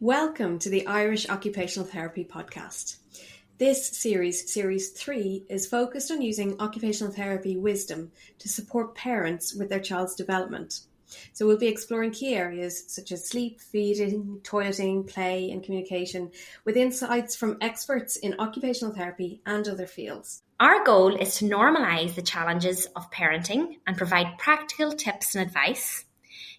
Welcome to the Irish Occupational Therapy podcast. This series, Series 3, is focused on using occupational therapy wisdom to support parents with their child's development. So we'll be exploring key areas such as sleep, feeding, toileting, play and communication with insights from experts in occupational therapy and other fields. Our goal is to normalise the challenges of parenting and provide practical tips and advice.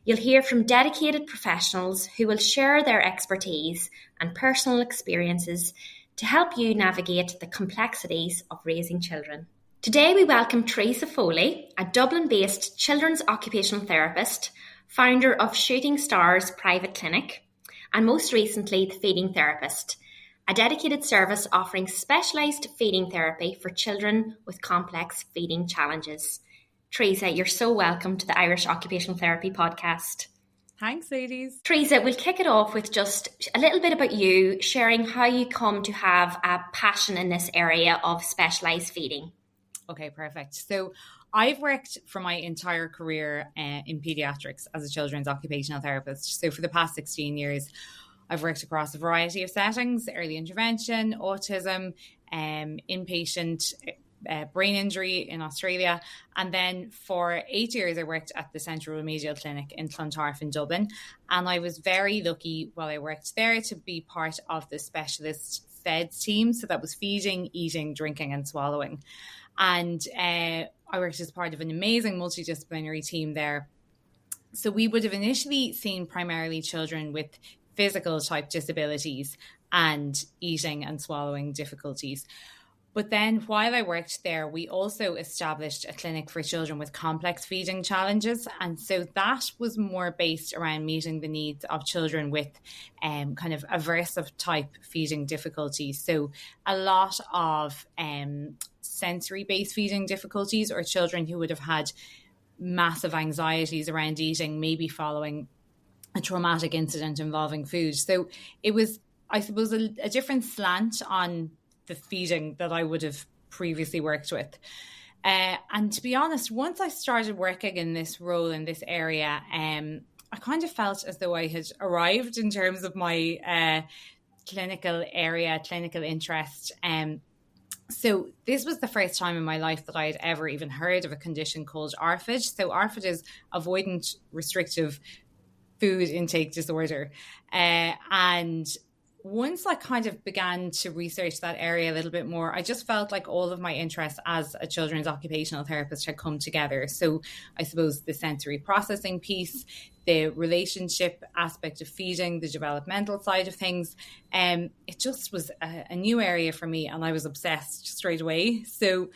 You'll hear from dedicated professionals who will share their expertise and personal experiences to help you navigate the complexities of raising children. Today we welcome Teresa Foley, a Dublin-based children's occupational therapist, founder of Shooting Stars Private Clinic, and most recently the Feeding Therapist, a dedicated service offering specialised feeding therapy for children with complex feeding challenges. Teresa, you're so welcome to the Irish Occupational Therapy podcast. Thanks, ladies. Teresa, we'll kick it off with just a little bit about you, sharing how you come to have a passion in this area of specialised feeding. Okay, perfect. So I've worked for my entire career in paediatrics as a children's occupational therapist. So for the past 16 years, I've worked across a variety of settings: early intervention, autism, inpatient brain injury in Australia. And then for 8 years, I worked at the Central Remedial Clinic in Clontarf in Dublin. And I was very lucky while I worked there to be part of the specialist FEDS team. So that was feeding, eating, drinking and swallowing. And I worked as part of an amazing multidisciplinary team there. So we would have initially seen primarily children with physical type disabilities and eating and swallowing difficulties. But then while I worked there, we also established a clinic for children with complex feeding challenges. And so that was more based around meeting the needs of children with kind of aversive type feeding difficulties. So a lot of sensory-based feeding difficulties, or children who would have had massive anxieties around eating, maybe following a traumatic incident involving food. So it was, I suppose, a different slant on the feeding that I would have previously worked with. And to be honest, once I started working in this role in this area, I kind of felt as though I had arrived in terms of my clinical area, clinical interest. So this was the first time in my life that I had ever even heard of a condition called ARFID. So ARFID is avoidant restrictive food intake disorder. And once I kind of began to research that area a little bit more, I just felt like all of my interests as a children's occupational therapist had come together. So I suppose the sensory processing piece, the relationship aspect of feeding, the developmental side of things, it just was a new area for me, and I was obsessed straight away. So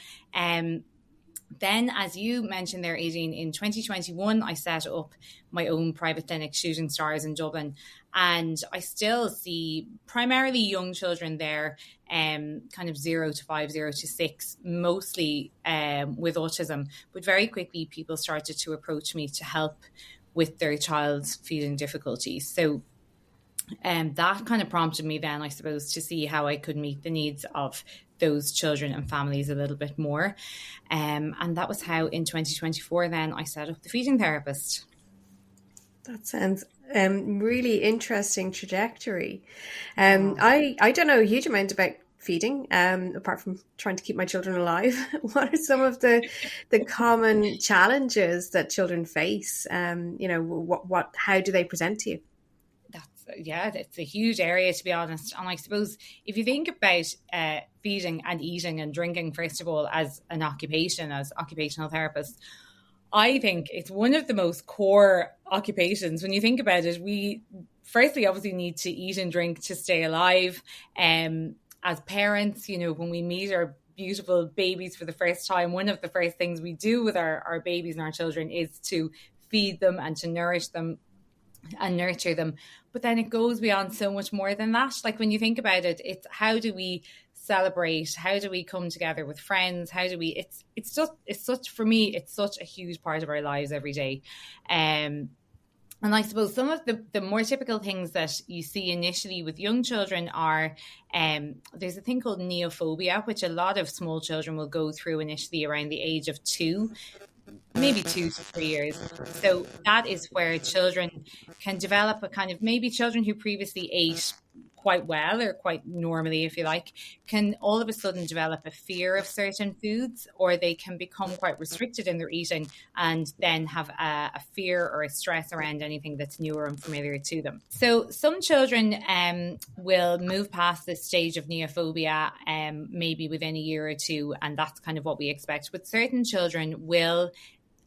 then, as you mentioned there, Aideen, in 2021, I set up my own private clinic, Shooting Stars in Dublin. And I still see primarily young children there, kind of 0 to 5, 0 to 6, mostly with autism. But very quickly, people started to approach me to help with their child's feeding difficulties. So that kind of prompted me then, I suppose, to see how I could meet the needs of those children and families a little bit more. And that was how in 2024 then I set up the Feeding Therapist. That sounds really interesting trajectory. I don't know a huge amount about feeding, apart from trying to keep my children alive. What are some of the common challenges that children face? How do they present to you? It's a huge area, to be honest. And I suppose if you think about feeding and eating and drinking, first of all, as an occupation, as occupational therapists, I think it's one of the most core occupations. When you think about it, we firstly obviously need to eat and drink to stay alive. As parents, when we meet our beautiful babies for the first time, one of the first things we do with our babies and our children is to feed them and to nourish them and nurture them. But then it goes beyond so much more than that. Like when you think about it, it's how do we celebrate? How do we come together with friends? How do we, for me, it's such a huge part of our lives every day. And I suppose some of the more typical things that you see initially with young children are, there's a thing called neophobia, which a lot of small children will go through initially around the age of 2. maybe 2 to 3 years. So that is where children can develop a kind of, maybe children who previously ate quite well or quite normally, if you like, can all of a sudden develop a fear of certain foods, or they can become quite restricted in their eating and then have a fear or a stress around anything that's new or unfamiliar to them. So some children will move past this stage of neophobia maybe within a year or two, and that's kind of what we expect. But certain children will,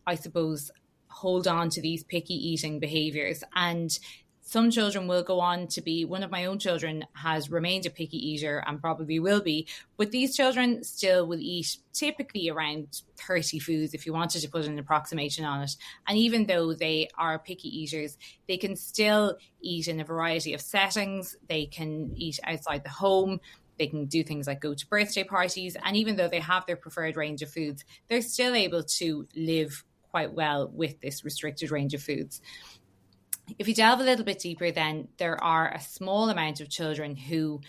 I suppose, hold on to these picky eating behaviors, and some children will go on to be, one of my own children has remained a picky eater and probably will be, but these children still will eat typically around 30 foods if you wanted to put an approximation on it. And even though they are picky eaters, they can still eat in a variety of settings. They can eat outside the home. They can do things like go to birthday parties. And even though they have their preferred range of foods, they're still able to live quite well with this restricted range of foods. If you delve a little bit deeper, then there are a small amount of children who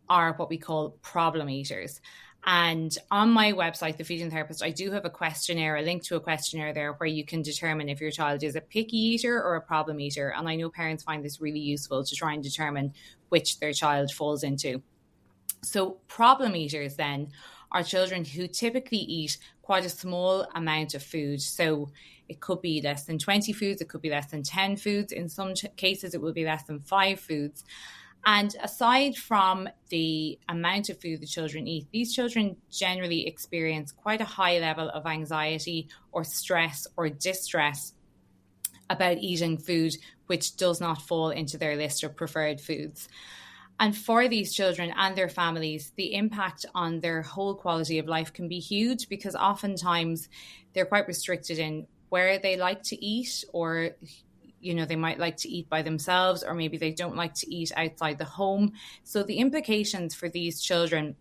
are what we call problem eaters. And on my website, The Feeding Therapist, I do have a questionnaire, a link to a questionnaire there where you can determine if your child is a picky eater or a problem eater. And I know parents find this really useful to try and determine which their child falls into. So problem eaters then are children who typically eat quite a small amount of food. So it could be less than 20 foods, it could be less than 10 foods. In some cases, it will be less than 5 foods. And aside from the amount of food the children eat, these children generally experience quite a high level of anxiety or stress or distress about eating food which does not fall into their list of preferred foods. And for these children and their families, the impact on their whole quality of life can be huge, because oftentimes they're quite restricted in where they like to eat, or, you know, they might like to eat by themselves, or maybe they don't like to eat outside the home. So the implications for these children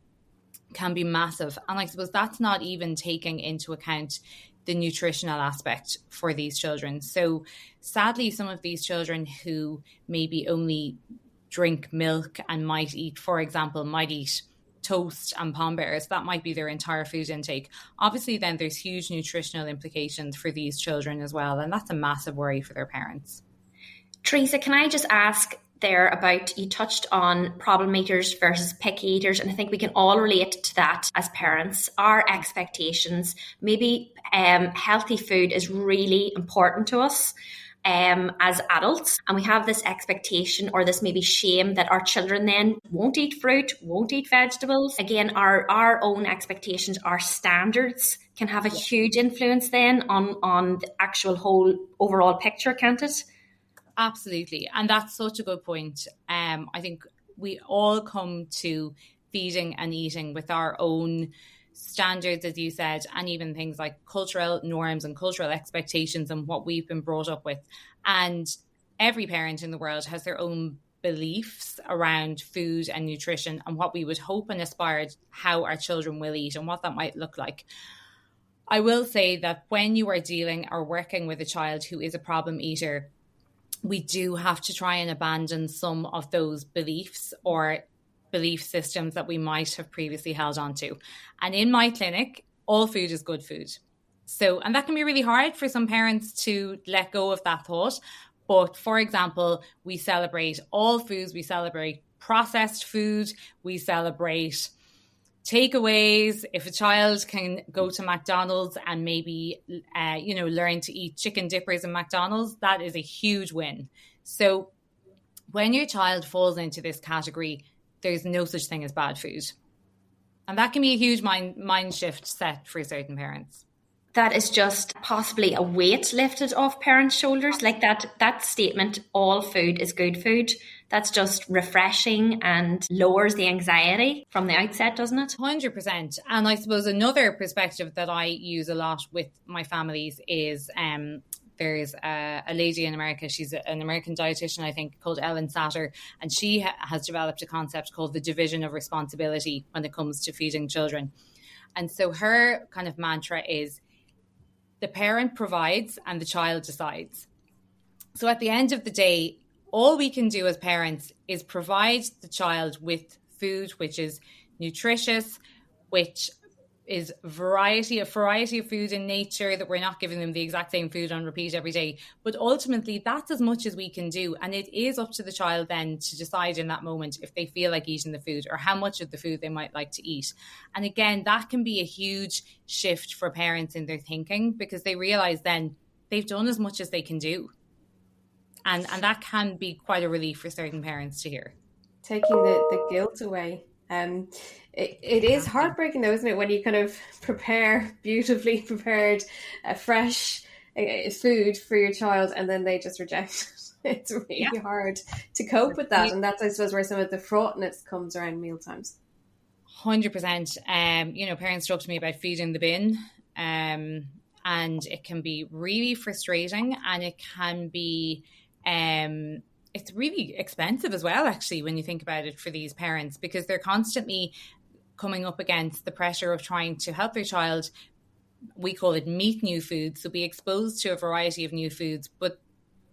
can be massive. And I suppose that's not even taking into account the nutritional aspect for these children. So sadly, some of these children who maybe only drink milk and might eat, for example, might eat toast and Pom Bears, that might be their entire food intake. Obviously, then there's huge nutritional implications for these children as well. And that's a massive worry for their parents. Teresa, can I just ask there about, you touched on problem eaters versus picky eaters, and I think we can all relate to that as parents. Our expectations, maybe healthy food is really important to us as adults, and we have this expectation or this maybe shame that our children then won't eat fruit, won't eat vegetables. Again, our own expectations, our standards can have a huge influence then on the actual whole overall picture, can't it? Absolutely. And that's such a good point. I think we all come to feeding and eating with our own standards, as you said, and even things like cultural norms and cultural expectations and what we've been brought up with. And every parent in the world has their own beliefs around food and nutrition and what we would hope and aspire how our children will eat and what that might look like. I will say that when you are dealing or working with a child who is a problem eater, we do have to try and abandon some of those beliefs or belief systems that we might have previously held on to. And in my clinic, all food is good food. So, and that can be really hard for some parents to let go of that thought. But for example, we celebrate all foods. We celebrate processed food. We celebrate takeaways. If a child can go to McDonald's and maybe, learn to eat chicken dippers in McDonald's, that is a huge win. So when your child falls into this category, there's no such thing as bad food. And that can be a huge mind shift set for certain parents. That is just possibly a weight lifted off parents' shoulders. Like that statement, all food is good food. That's just refreshing and lowers the anxiety from the outset, doesn't it? 100%. And I suppose another perspective that I use a lot with my families is there's a lady in America, she's an American dietitian, I think, called Ellen Satter, and she has developed a concept called the division of responsibility when it comes to feeding children. And so her kind of mantra is, the parent provides and the child decides. So at the end of the day, all we can do as parents is provide the child with food which is nutritious, which is variety of food in nature, that we're not giving them the exact same food on repeat every day. But ultimately, that's as much as we can do. And it is up to the child then to decide in that moment if they feel like eating the food or how much of the food they might like to eat. And again, that can be a huge shift for parents in their thinking, because they realize then they've done as much as they can do. And that can be quite a relief for certain parents to hear. Taking the guilt away. It is heartbreaking though, isn't it, when you kind of prepare beautifully prepared, fresh food for your child and then they just reject it. It's really hard to cope with that. And that's, I suppose, where some of the fraughtness comes around mealtimes. 100%. Parents talk to me about feeding the bin, and it can be really frustrating, and it can be it's really expensive as well, actually, when you think about it, for these parents, because they're constantly coming up against the pressure of trying to help their child. We call it meet new foods, so be exposed to a variety of new foods, but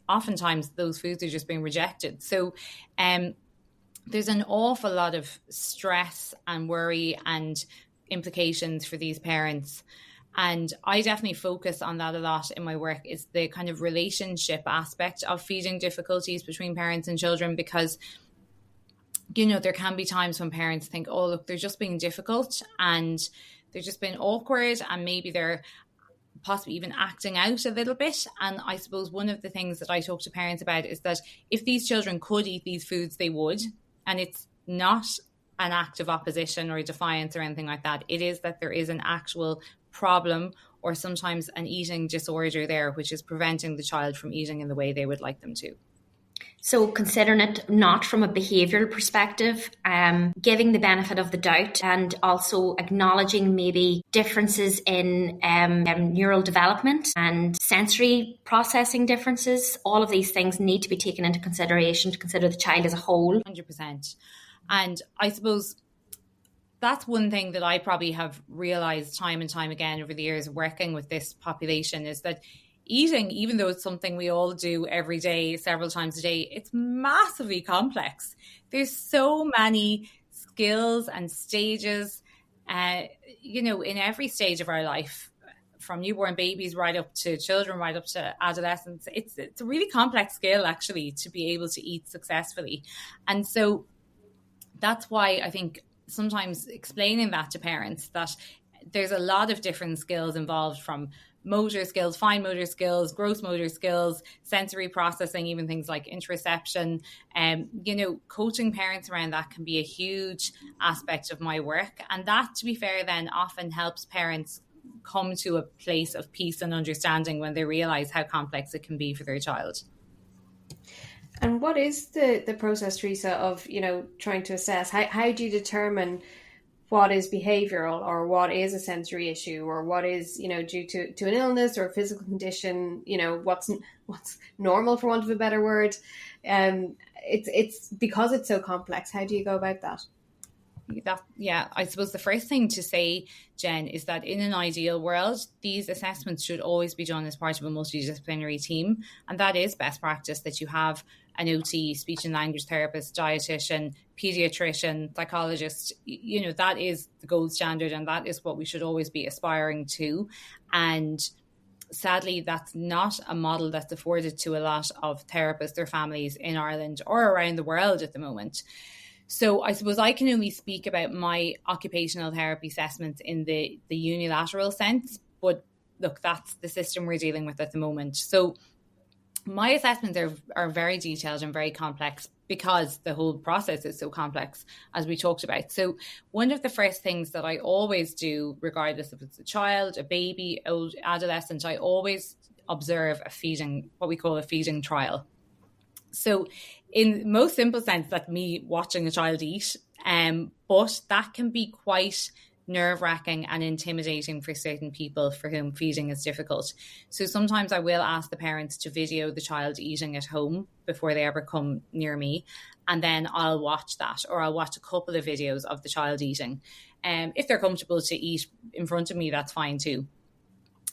oftentimes those foods are just being rejected. So there's an awful lot of stress and worry and implications for these parents. And I definitely focus on that a lot in my work, is the kind of relationship aspect of feeding difficulties between parents and children, because, there can be times when parents think, oh, look, they're just being difficult and they're just being awkward, and maybe they're possibly even acting out a little bit. And I suppose one of the things that I talk to parents about is that if these children could eat these foods, they would. And it's not an act of opposition or defiance or anything like that. It is that there is an actual problem, or sometimes an eating disorder there, which is preventing the child from eating in the way they would like them to. So considering it not from a behavioural perspective, giving the benefit of the doubt, and also acknowledging maybe differences in neural development and sensory processing differences, all of these things need to be taken into consideration to consider the child as a whole. 100%. And I suppose that's one thing that I probably have realised time and time again over the years working with this population, is that eating, even though it's something we all do every day, several times a day, it's massively complex. There's so many skills and stages, in every stage of our life, from newborn babies right up to children, right up to adolescents. It's a really complex skill, actually, to be able to eat successfully. And so that's why I think sometimes explaining that to parents, that there's a lot of different skills involved, from motor skills, fine motor skills, gross motor skills, sensory processing, even things like interoception. Coaching parents around that can be a huge aspect of my work. And that, to be fair, then often helps parents come to a place of peace and understanding when they realise how complex it can be for their child. And what is the process, Teresa, of, trying to assess? How do you determine what is behavioural, or what is a sensory issue, or what is, due to an illness or a physical condition, what's normal, for want of a better word? It's because it's so complex. How do you go about that? I suppose the first thing to say, Jen, is that in an ideal world, these assessments should always be done as part of a multidisciplinary team. And that is best practice, that you have an OT, speech and language therapist, dietitian, pediatrician, psychologist. That is the gold standard, and that is what we should always be aspiring to. And sadly, that's not a model that's afforded to a lot of therapists or families in Ireland or around the world at the moment. So I suppose I can only speak about my occupational therapy assessments in the unilateral sense, but look, that's the system we're dealing with at the moment. So my assessments are very detailed and very complex, because the whole process is so complex, as we talked about. So one of the first things that I always do, regardless if it's a child, a baby, old adolescent, I always observe what we call a feeding trial. So in most simple sense, that's me watching a child eat, but that can be quite nerve-wracking and intimidating for certain people for whom feeding is difficult. So sometimes I will ask the parents to video the child eating at home before they ever come near me, and then I'll watch that, or I'll watch a couple of videos of the child eating. If they're comfortable to eat in front of me, that's fine too.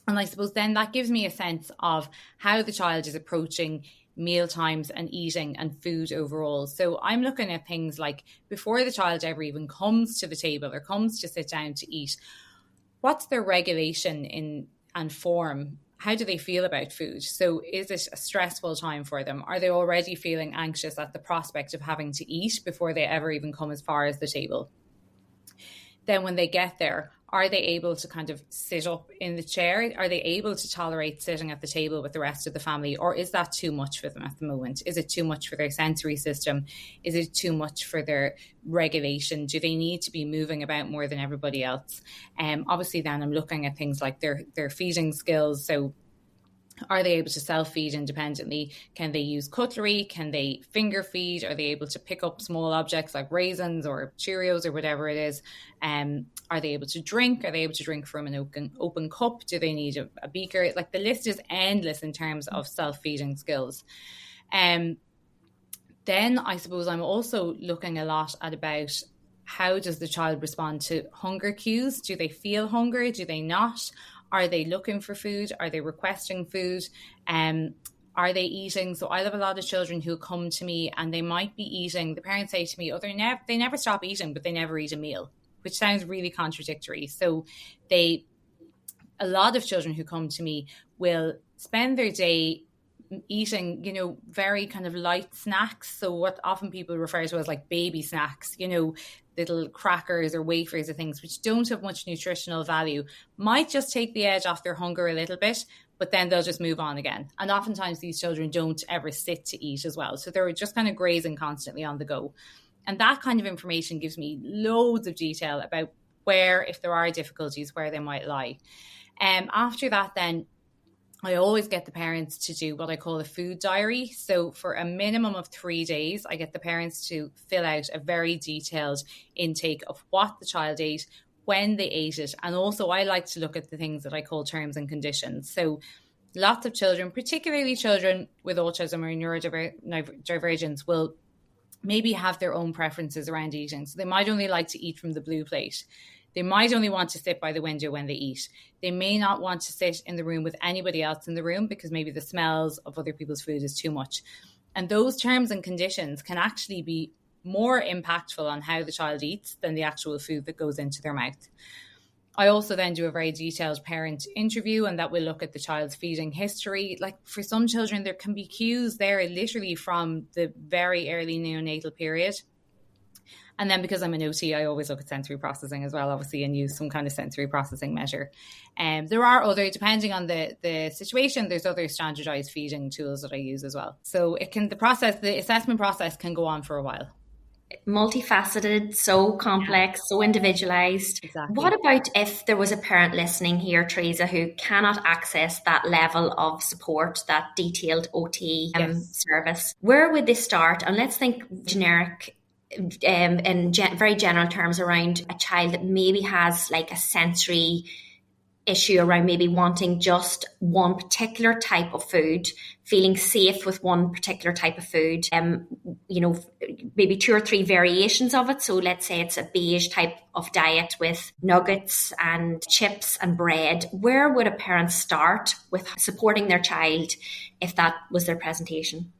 And I suppose then that gives me a sense of how the child is approaching meal times and eating and food overall. So I'm looking at things like, before the child ever even comes to the table or comes to sit down to eat, what's their regulation in and form? How do they feel about food? So is it a stressful time for them? Are they already feeling anxious at the prospect of having to eat before they ever even come as far as the table? Then when they get there, are they able to kind of sit up in the chair? Are they able to tolerate sitting at the table with the rest of the family? Or is that too much for them at the moment? Is it too much for their sensory system? Is it too much for their regulation? Do they need to be moving about more than everybody else? Obviously, then I'm looking at things like their feeding skills. So are they able to self-feed independently? Can they use cutlery? Can they finger feed? Are they able to pick up small objects like raisins or Cheerios or whatever it is? Are they able to drink? Are they able to drink from an open cup? Do they need a beaker? Like, the list is endless in terms of self-feeding skills. Then I suppose I'm also looking a lot at about how does the child respond to hunger cues? Do they feel hunger? Do they not? Are they looking for food? Are they requesting food? Are they eating? So I have a lot of children who come to me and they might be eating. The parents say to me, they never stop eating, but they never eat a meal, which sounds really contradictory. So a lot of children who come to me will spend their day eating, very kind of light snacks. So what often people refer to as like baby snacks, little crackers or wafers or things which don't have much nutritional value, might just take the edge off their hunger a little bit, but then they'll just move on again. And oftentimes these children don't ever sit to eat as well. So they're just kind of grazing constantly on the go. And that kind of information gives me loads of detail about where, if there are difficulties, where they might lie. After that, then I always get the parents to do what I call a food diary. So for a minimum of 3 days, I get the parents to fill out a very detailed intake of what the child ate, when they ate it. And also I like to look at the things that I call terms and conditions. So lots of children, particularly children with autism or neurodivergence, will maybe have their own preferences around eating. So they might only like to eat from the blue plate. They might only want to sit by the window when they eat. They may not want to sit in the room with anybody else in the room because maybe the smells of other people's food is too much. And those terms and conditions can actually be more impactful on how the child eats than the actual food that goes into their mouth. I also then do a very detailed parent interview, and that will look at the child's feeding history. Like, for some children, there can be cues there literally from the very early neonatal period. And then because I'm an OT, I always look at sensory processing as well, obviously, and use some kind of sensory processing measure. There are other, depending on the situation, there's other standardized feeding tools that I use as well. So the assessment process can go on for a while. Multifaceted, so complex, so individualized. Exactly. What about if there was a parent listening here, Teresa, who cannot access that level of support, that detailed OT service? Where would they start? And let's think generic, in very general terms, around a child that maybe has like a sensory issue around maybe wanting just one particular type of food, feeling safe with one particular type of food, maybe 2 or 3 variations of it. So let's say it's a beige type of diet with nuggets and chips and bread. Where would a parent start with supporting their child if that was their presentation?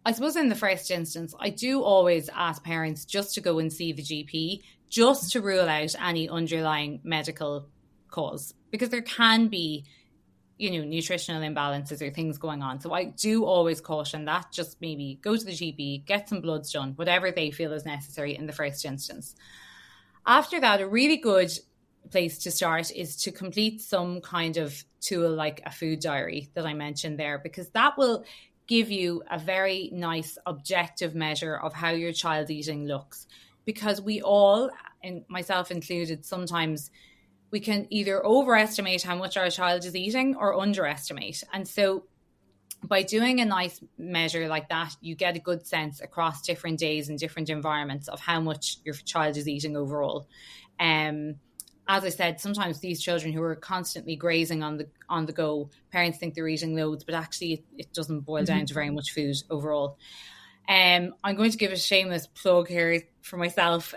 I suppose in the first instance, I do always ask parents just to go and see the GP, just to rule out any underlying medical cause, because there can be, nutritional imbalances or things going on. So I do always caution that. Just maybe go to the GP, get some bloods done, whatever they feel is necessary in the first instance. After that, a really good place to start is to complete some kind of tool like a food diary that I mentioned there, because that will give you a very nice objective measure of how your child's eating looks. Because we all, and myself included, sometimes we can either overestimate how much our child is eating or underestimate. And so by doing a nice measure like that, you get a good sense across different days and different environments of how much your child is eating overall. As I said, sometimes these children who are constantly grazing on the go, parents think they're eating loads, but actually it doesn't boil down to very much food overall. I'm going to give a shameless plug here for myself.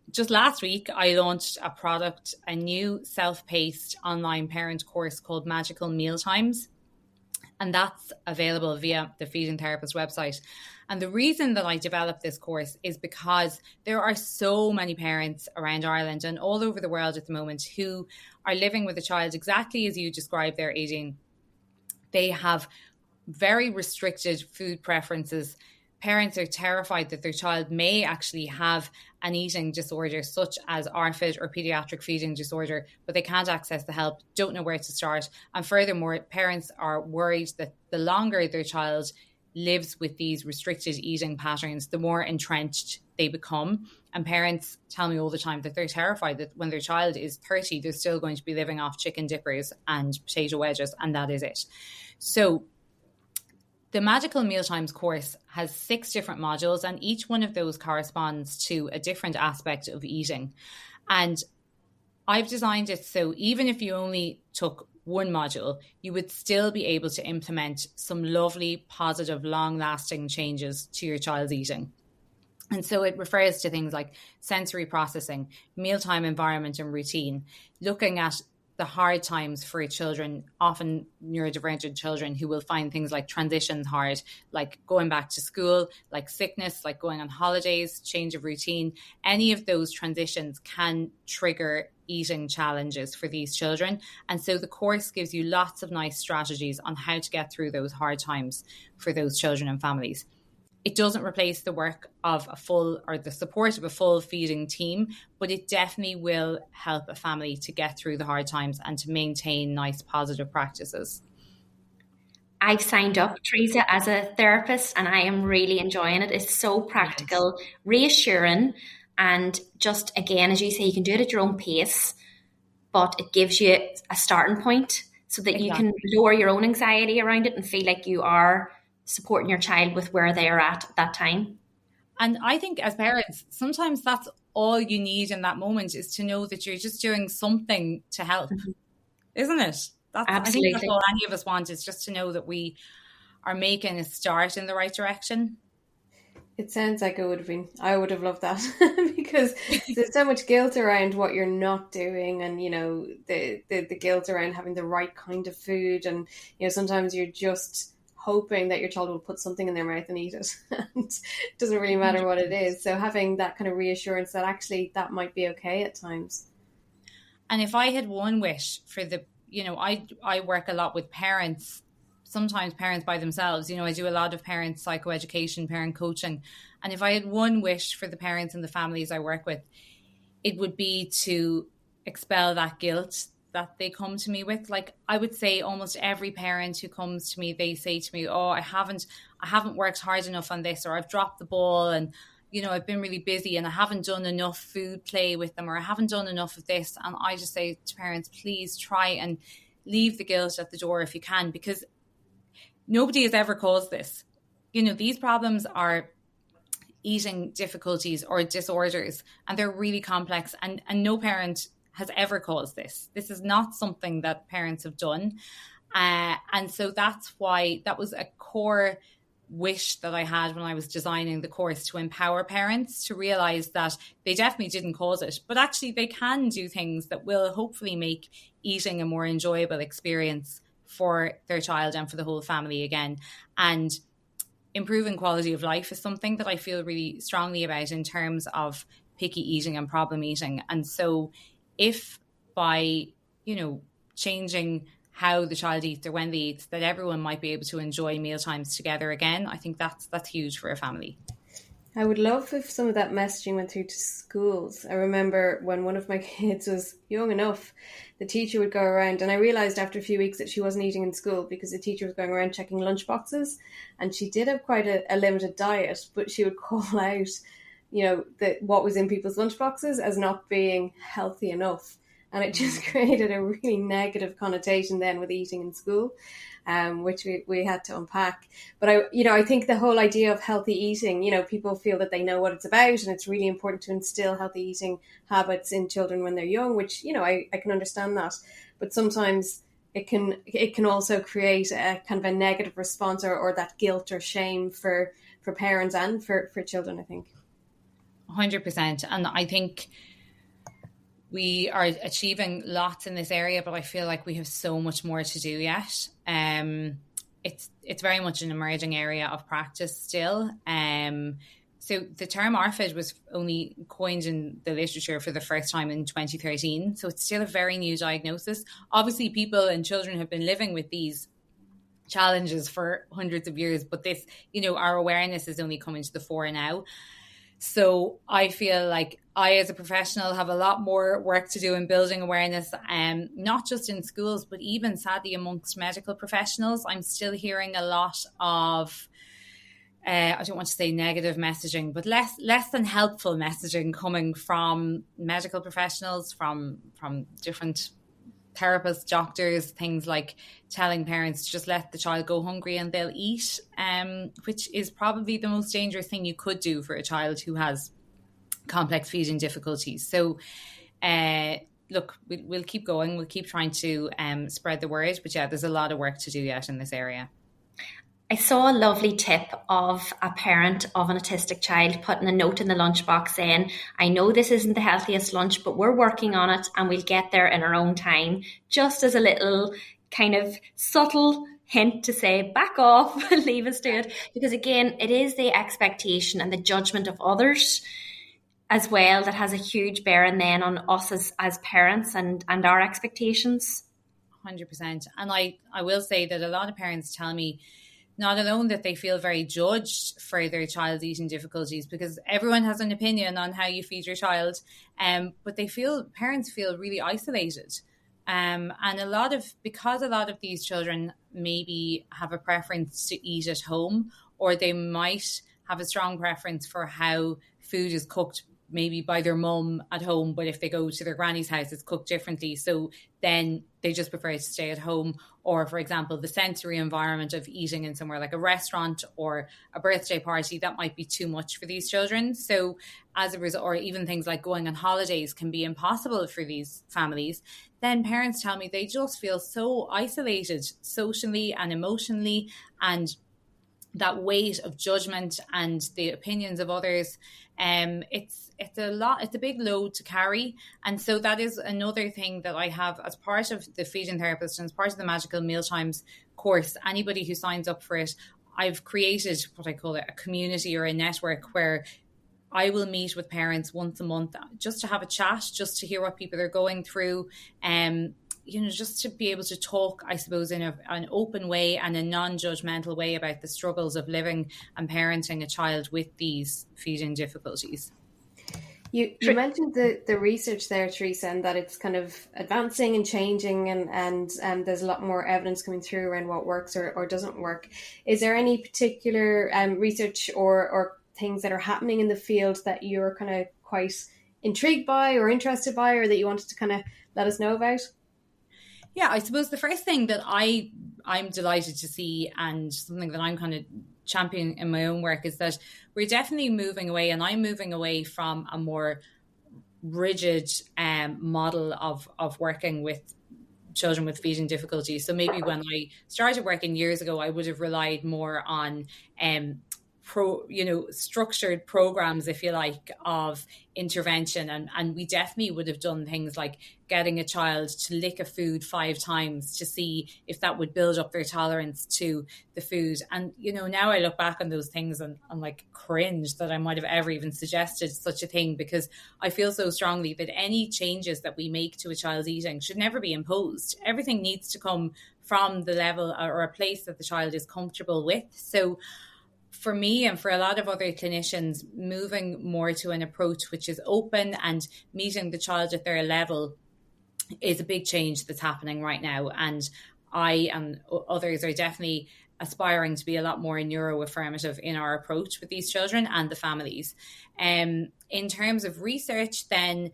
Just last week, I launched a new self-paced online parent course called Magical Mealtimes. And that's available via the Feeding Therapist website. And the reason that I developed this course is because there are so many parents around Ireland and all over the world at the moment who are living with a child exactly as you described their eating. They have very restricted food preferences. Parents are terrified that their child may actually have an eating disorder such as RFID or pediatric feeding disorder, but they can't access the help, don't know where to start. And furthermore, parents are worried that the longer their child lives with these restricted eating patterns, the more entrenched they become. And parents tell me all the time that they're terrified that when their child is 30, they're still going to be living off chicken dippers and potato wedges, and that is it. So the Magical Mealtimes course has 6 different modules, and each one of those corresponds to a different aspect of eating. And I've designed it so even if you only took one module, you would still be able to implement some lovely, positive, long-lasting changes to your child's eating. And so it refers to things like sensory processing, mealtime environment and routine, looking at the hard times for children, often neurodivergent children, who will find things like transitions hard, like going back to school, like sickness, like going on holidays, change of routine. Any of those transitions can trigger eating challenges for these children. And so the course gives you lots of nice strategies on how to get through those hard times for those children and families. It doesn't replace the work of a full or the support of a full feeding team, but it definitely will help a family to get through the hard times and to maintain nice positive practices. I've signed up, Teresa, as a therapist, and I am really enjoying it. It's so practical, reassuring, and just, again, as you say, you can do it at your own pace, but it gives you a starting point so that you can lower your own anxiety around it and feel like you are supporting your child with where they are at that time. And I think as parents, sometimes that's all you need in that moment, is to know that you're just doing something to help, isn't it? Absolutely. I think that's all any of us want, is just to know that we are making a start in the right direction. It sounds like I would have loved that because there's so much guilt around what you're not doing, and the guilt around having the right kind of food, and sometimes you're just hoping that your child will put something in their mouth and eat it. And it doesn't really matter what it is. So having that kind of reassurance that actually that might be okay at times. And if I had one wish for I work a lot with parents, sometimes parents by themselves. I do a lot of parent psychoeducation, parent coaching. And if I had one wish for the parents and the families I work with, it would be to expel that guilt that they come to me with. Like, I would say almost every parent who comes to me, they say to me, oh, I haven't worked hard enough on this, or I've dropped the ball, and I've been really busy and I haven't done enough food play with them, or I haven't done enough of this. And I just say to parents, please try and leave the guilt at the door if you can, because nobody has ever caused this. These problems are eating difficulties or disorders, and they're really complex, and no parent has ever caused this. This is not something that parents have done. And so that's why that was a core wish that I had when I was designing the course, to empower parents to realize that they definitely didn't cause it, but actually they can do things that will hopefully make eating a more enjoyable experience for their child and for the whole family again. And improving quality of life is something that I feel really strongly about in terms of picky eating and problem eating. And so if by, changing how the child eats or when they eat, that everyone might be able to enjoy mealtimes together again, I think that's huge for a family. I would love if some of that messaging went through to schools. I remember when one of my kids was young enough, the teacher would go around, and I realised after a few weeks that she wasn't eating in school because the teacher was going around checking lunch boxes, and she did have quite a limited diet, but she would call out, what was in people's lunch boxes as not being healthy enough. And it just created a really negative connotation then with eating in school, which we had to unpack. But I think the whole idea of healthy eating, people feel that they know what it's about, and it's really important to instill healthy eating habits in children when they're young, which, I can understand that. But sometimes it can also create a kind of a negative response or that guilt or shame for parents and for children, I think. 100%. And I think we are achieving lots in this area, but I feel like we have so much more to do yet. it's very much an emerging area of practice still. So the term ARFID was only coined in the literature for the first time in 2013. So it's still a very new diagnosis. Obviously, people and children have been living with these challenges for hundreds of years, but this, our awareness is only coming to the fore now. So I feel like I, as a professional, have a lot more work to do in building awareness, not just in schools, but even sadly amongst medical professionals. I'm still hearing a lot of, I don't want to say negative messaging, but less than helpful messaging coming from medical professionals, from different therapists, doctors, things like telling parents to just let the child go hungry and they'll eat, which is probably the most dangerous thing you could do for a child who has complex feeding difficulties. So look, we'll keep going. We'll keep trying to spread the word. But yeah, there's a lot of work to do yet in this area. I saw a lovely tip of a parent of an autistic child putting a note in the lunchbox saying, I know this isn't the healthiest lunch, but we're working on it and we'll get there in our own time. Just as a little kind of subtle hint to say, back off, leave us to it. Because again, it is the expectation and the judgment of others as well that has a huge bearing then on us as parents and our expectations. 100%. And I will say that a lot of parents tell me not alone that they feel very judged for their child's eating difficulties, because everyone has an opinion on how you feed your child, but parents feel really isolated. And because a lot of these children maybe have a preference to eat at home, or they might have a strong preference for how food is cooked maybe by their mum at home, but if they go to their granny's house, it's cooked differently. So then they just prefer to stay at home. Or, for example, the sensory environment of eating in somewhere like a restaurant or a birthday party, that might be too much for these children. So as a result, or even things like going on holidays can be impossible for these families. Then parents tell me they just feel so isolated socially and emotionally, and that weight of judgment and the opinions of others, it's a big load to carry. And so that is another thing that I have as part of the feeding therapist and as part of the Magical Mealtimes course. Anybody who signs up for it, I've created what I call a community or a network where I will meet with parents once a month just to have a chat, just to hear what people are going through, just to be able to talk, I suppose, in an open way and a non-judgmental way about the struggles of living and parenting a child with these feeding difficulties. You mentioned the research there, Teresa, and that it's kind of advancing and changing, and there's a lot more evidence coming through around what works or doesn't work. Is there any particular research or things that are happening in the field that you're kind of quite intrigued by or interested by, or that you wanted to kind of let us know about? Yeah, I suppose the first thing that I'm delighted to see, and something that I'm kind of championing in my own work, is that we're definitely moving away, and I'm moving away from a more rigid model of working with children with feeding difficulties. So maybe when I started working years ago, I would have relied more on structured programs, if you like, of intervention. And we definitely would have done things like getting a child to lick a food 5 times to see if that would build up their tolerance to the food. And, now I look back on those things and I'm like cringe that I might have ever even suggested such a thing, because I feel so strongly that any changes that we make to a child's eating should never be imposed. Everything needs to come from the level or a place that the child is comfortable with. So for me and for a lot of other clinicians, moving more to an approach which is open and meeting the child at their level is a big change that's happening right now. And I and others are definitely aspiring to be a lot more neuroaffirmative in our approach with these children and the families. In terms of research, then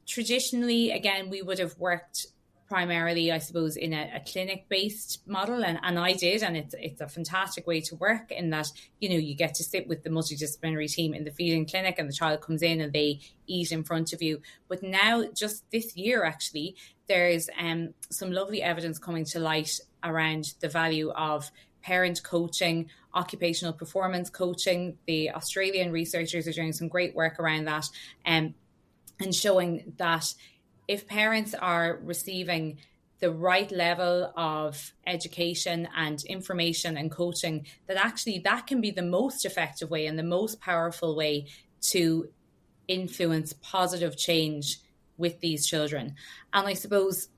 traditionally, again, we would have worked primarily, I suppose, in a clinic-based model, and I did, and it's a fantastic way to work in that, you get to sit with the multidisciplinary team in the feeding clinic, and the child comes in and they eat in front of you. But now, just this year, actually, there's some lovely evidence coming to light around the value of parent coaching, occupational performance coaching. The Australian researchers are doing some great work around that, and showing that if parents are receiving the right level of education and information and coaching, that actually that can be the most effective way and the most powerful way to influence positive change with these children. And I suppose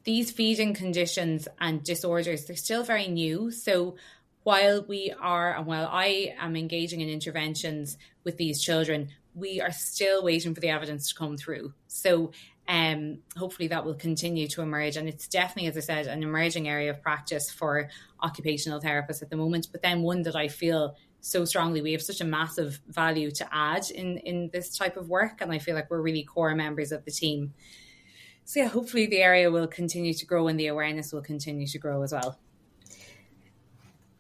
these feeding conditions and disorders, they're still very new. So while I am engaging in interventions with these children, we are still waiting for the evidence to come through. So hopefully that will continue to emerge. And it's definitely, as I said, an emerging area of practice for occupational therapists at the moment, but then one that I feel so strongly we have such a massive value to add in this type of work. And I feel like we're really core members of the team. So yeah, hopefully the area will continue to grow and the awareness will continue to grow as well.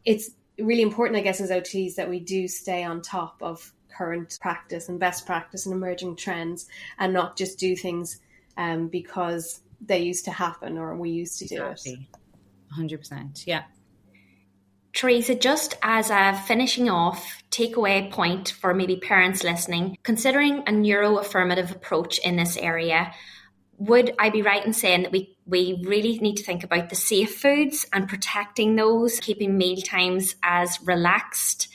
It's really important, I guess, as OTs that we do stay on top of current practice and best practice and emerging trends, and not just do things because they used to happen or we used to do it. 100%, yeah. Teresa, just as a finishing off takeaway point for maybe parents listening, considering a neuroaffirmative approach in this area, would I be right in saying that we really need to think about the safe foods and protecting those, keeping mealtimes as relaxed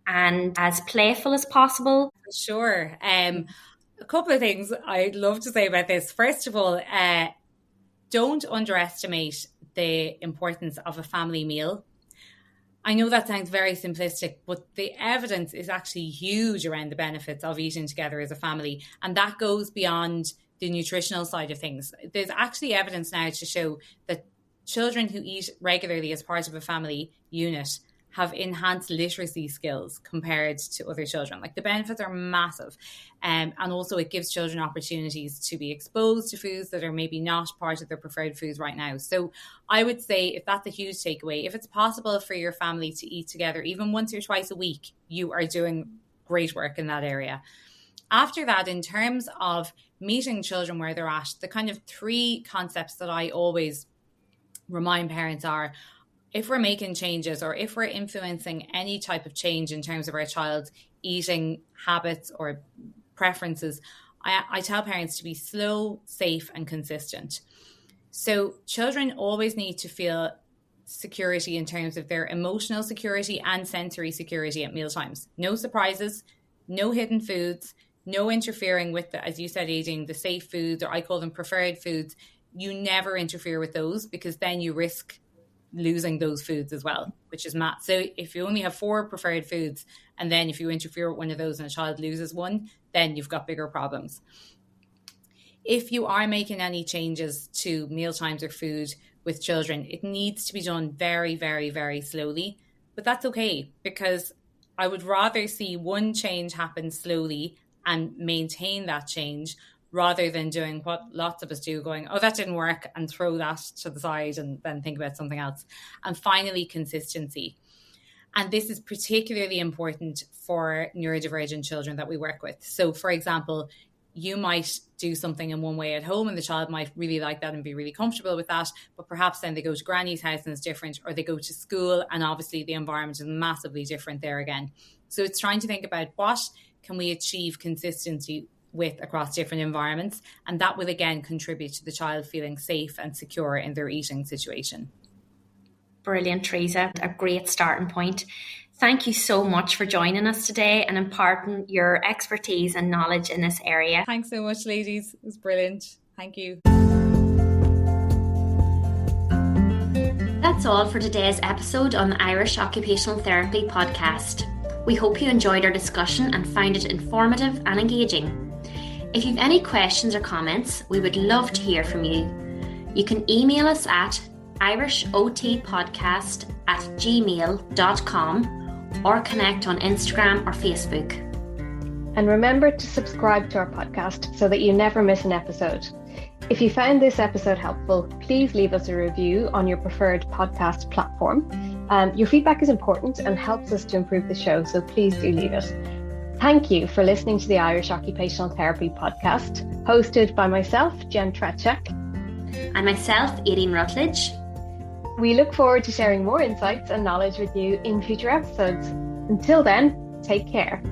and as playful as possible? Sure. A couple of things I'd love to say about this. First of all, don't underestimate the importance of a family meal. I know that sounds very simplistic, but the evidence is actually huge around the benefits of eating together as a family. And that goes beyond the nutritional side of things. There's actually evidence now to show that children who eat regularly as part of a family unit have enhanced literacy skills compared to other children. Like, the benefits are massive. And also it gives children opportunities to be exposed to foods that are maybe not part of their preferred foods right now. So I would say, if that's a huge takeaway, if it's possible for your family to eat together even once or twice a week, you are doing great work in that area. After that, in terms of meeting children where they're at, the kind of three concepts that I always remind parents are, if we're making changes or if we're influencing any type of change in terms of our child's eating habits or preferences, I tell parents to be slow, safe, and consistent. So children always need to feel security in terms of their emotional security and sensory security at mealtimes. No surprises, no hidden foods, no interfering with the, as you said, eating the safe foods, or I call them preferred foods. You never interfere with those, because then you risk losing those foods as well, which is mad. So if you only have 4 preferred foods, and then if you interfere with one of those and a child loses one, then you've got bigger problems. If you are making any changes to mealtimes or food with children, it needs to be done very, very, very slowly. But that's okay, because I would rather see one change happen slowly and maintain that change, rather than doing what lots of us do, going, oh, that didn't work, and throw that to the side and then think about something else. And finally, consistency. And this is particularly important for neurodivergent children that we work with. So, for example, you might do something in one way at home and the child might really like that and be really comfortable with that, but perhaps then they go to granny's house and it's different, or they go to school and obviously the environment is massively different there again. So it's trying to think about what can we achieve consistency with across different environments, and that will again contribute to the child feeling safe and secure in their eating situation. Brilliant, Teresa. A great starting point. Thank you so much for joining us today and imparting your expertise and knowledge in this area. Thanks so much, ladies. It was brilliant. Thank you. That's all for today's episode on the Irish Occupational Therapy podcast. We hope you enjoyed our discussion and found it informative and engaging. If you've any questions or comments, we would love to hear from you. You can email us at irishotpodcast@gmail.com or connect on Instagram or Facebook. And remember to subscribe to our podcast so that you never miss an episode. If you found this episode helpful, please leave us a review on your preferred podcast platform. Your feedback is important and helps us to improve the show, so please do leave it. Thank you for listening to the Irish Occupational Therapy podcast, hosted by myself, Jen Trechak. And myself, Aileen Rutledge. We look forward to sharing more insights and knowledge with you in future episodes. Until then, take care.